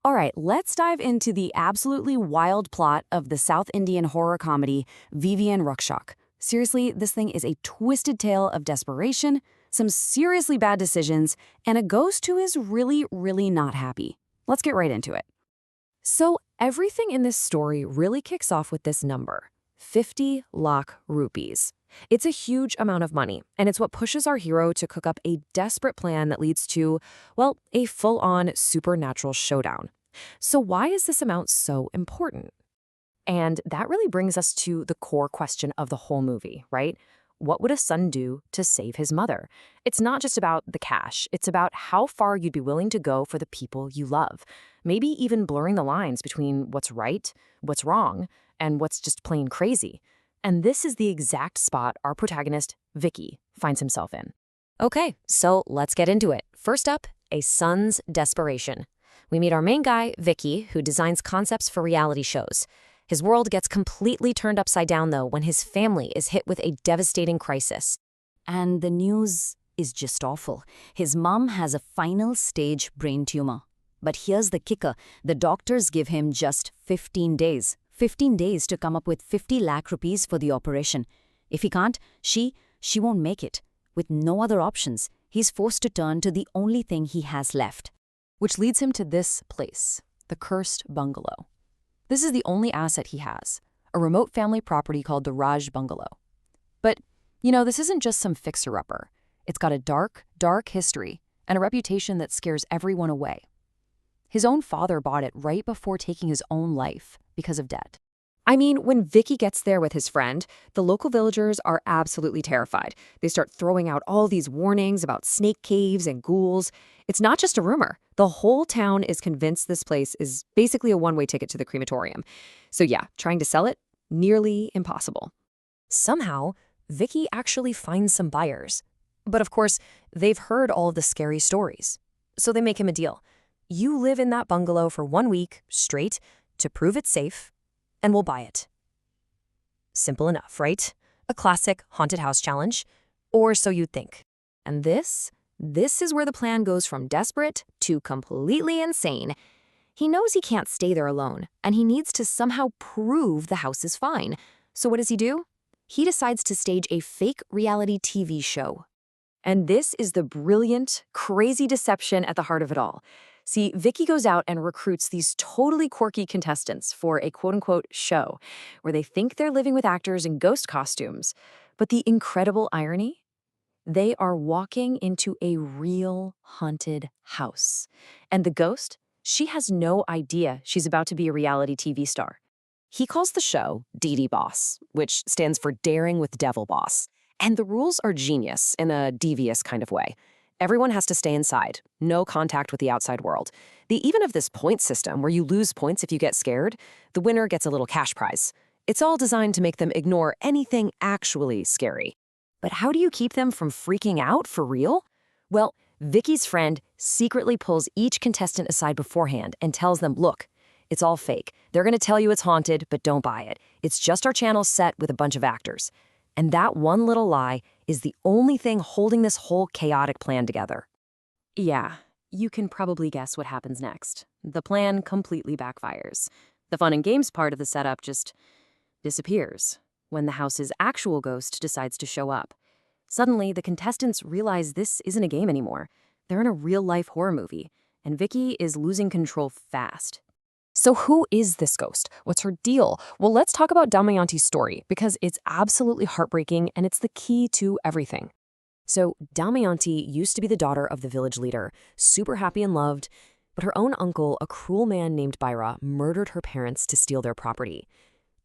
All right, let's dive into the absolutely wild plot of the South Indian horror comedy VVN Rakshak. Seriously, this thing is a twisted tale of desperation, some seriously bad decisions, and a ghost who is really, really not happy. Let's get right into it. So everything in this story really kicks off with this number, 50 lakh rupees. It's a huge amount of money, and it's what pushes our hero to cook up a desperate plan that leads to, well, a full-on supernatural showdown. So why is this amount so important? And that really brings us to the core question of the whole movie, right? What would a son do to save his mother? It's not just about the cash. It's about how far you'd be willing to go for the people you love. Maybe even blurring the lines between what's right, what's wrong, and what's just plain crazy. And this is the exact spot our protagonist, Vicky, finds himself in. Okay, so let's get into it. First up, a son's desperation. We meet our main guy, Vicky, who designs concepts for reality shows. His world gets completely turned upside down, though, when his family is hit with a devastating crisis. And the news is just awful. His mom has a final stage brain tumor. But here's the kicker. The doctors give him just 15 days. 15 days to come up with 50 lakh rupees for the operation. If he can't, she won't make it. With no other options, he's forced to turn to the only thing he has left. Which leads him to this place, the cursed bungalow. This is the only asset he has, a remote family property called the Raj Bungalow. But, this isn't just some fixer-upper. It's got a dark, dark history and a reputation that scares everyone away. His own father bought it right before taking his own life because of debt. I mean, when Vicky gets there with his friend, the local villagers are absolutely terrified. They start throwing out all these warnings about snake caves and ghouls. It's not just a rumor. The whole town is convinced this place is basically a one-way ticket to the crematorium. So yeah, trying to sell it, nearly impossible. Somehow, Vicky actually finds some buyers. But of course, they've heard all of the scary stories. So they make him a deal. You live in that bungalow for 1 week, straight, to prove it's safe, and we'll buy it. Simple enough, right? A classic haunted house challenge. Or so you'd think. And this is where the plan goes from desperate to completely insane. He knows he can't stay there alone, and he needs to somehow prove the house is fine. So what does he do? He decides to stage a fake reality TV show. And this is the brilliant, crazy deception at the heart of it all. See, Vicky goes out and recruits these totally quirky contestants for a quote-unquote show, where they think they're living with actors in ghost costumes. But the incredible irony? They are walking into a real haunted house. And the ghost? She has no idea she's about to be a reality TV star. He calls the show DD Boss, which stands for Daring with Devil Boss. And the rules are genius in a devious kind of way. Everyone has to stay inside, no contact with the outside world. They even have this point system where you lose points if you get scared. The winner gets a little cash prize. It's all designed to make them ignore anything actually scary. But how do you keep them from freaking out for real? Well, Vicky's friend secretly pulls each contestant aside beforehand and tells them, look, it's all fake. They're going to tell you it's haunted, but don't buy it. It's just our channel set with a bunch of actors. And that one little lie is the only thing holding this whole chaotic plan together. Yeah, you can probably guess what happens next. The plan completely backfires. The fun and games part of the setup just disappears when the house's actual ghost decides to show up. Suddenly, the contestants realize this isn't a game anymore. They're in a real-life horror movie, and Vicky is losing control fast. So who is this ghost? What's her deal? Well, let's talk about Damayanti's story, because it's absolutely heartbreaking and it's the key to everything. So Damayanti used to be the daughter of the village leader, super happy and loved, but her own uncle, a cruel man named Bhaira, murdered her parents to steal their property.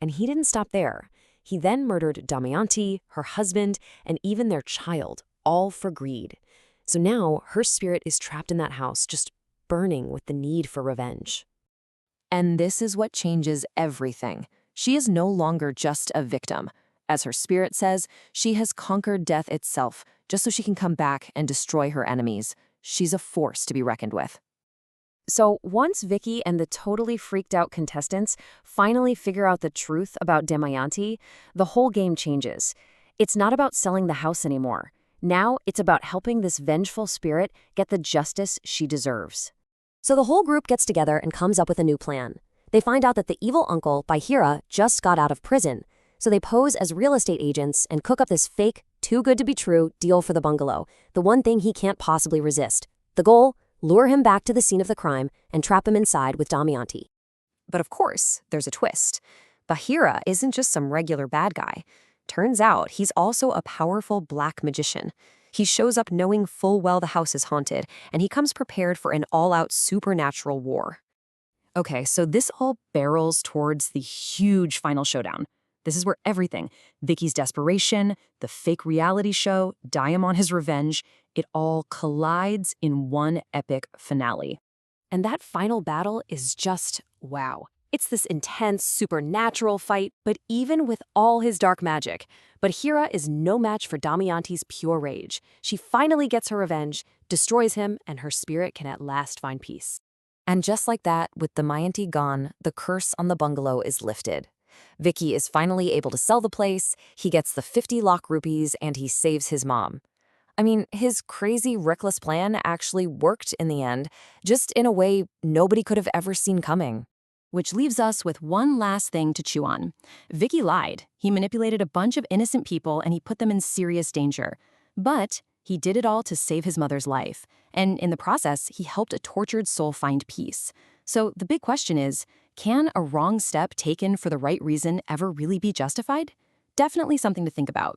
And he didn't stop there. He then murdered Damayanti, her husband, and even their child, all for greed. So now her spirit is trapped in that house, just burning with the need for revenge. And this is what changes everything. She is no longer just a victim. As her spirit says, she has conquered death itself, just so she can come back and destroy her enemies. She's a force to be reckoned with. So once Vicky and the totally freaked out contestants finally figure out the truth about Damayanti, the whole game changes. It's not about selling the house anymore. Now it's about helping this vengeful spirit get the justice she deserves. So the whole group gets together and comes up with a new plan. They find out that the evil uncle, Bhaira, just got out of prison. So they pose as real estate agents and cook up this fake, too-good-to-be-true deal for the bungalow, the one thing he can't possibly resist. The goal? Lure him back to the scene of the crime and trap him inside with Damayanti. But of course, there's a twist. Bhaira isn't just some regular bad guy. Turns out he's also a powerful black magician. He shows up knowing full well the house is haunted, and he comes prepared for an all-out supernatural war. Okay, so this all barrels towards the huge final showdown. This is where everything, Vicky's desperation, the fake reality show, Diamond his revenge, it all collides in one epic finale. And that final battle is just wow. It's this intense, supernatural fight, but even with all his dark magic, Bhaira is no match for Damayanti's pure rage. She finally gets her revenge, destroys him, and her spirit can at last find peace. And just like that, with Damayanti gone, the curse on the bungalow is lifted. Vicky is finally able to sell the place, he gets the 50 lakh rupees, and he saves his mom. I mean, his crazy, reckless plan actually worked in the end, just in a way nobody could have ever seen coming. Which leaves us with one last thing to chew on. Vicky lied. He manipulated a bunch of innocent people and he put them in serious danger. But he did it all to save his mother's life. And in the process, he helped a tortured soul find peace. So the big question is, can a wrong step taken for the right reason ever really be justified? Definitely something to think about.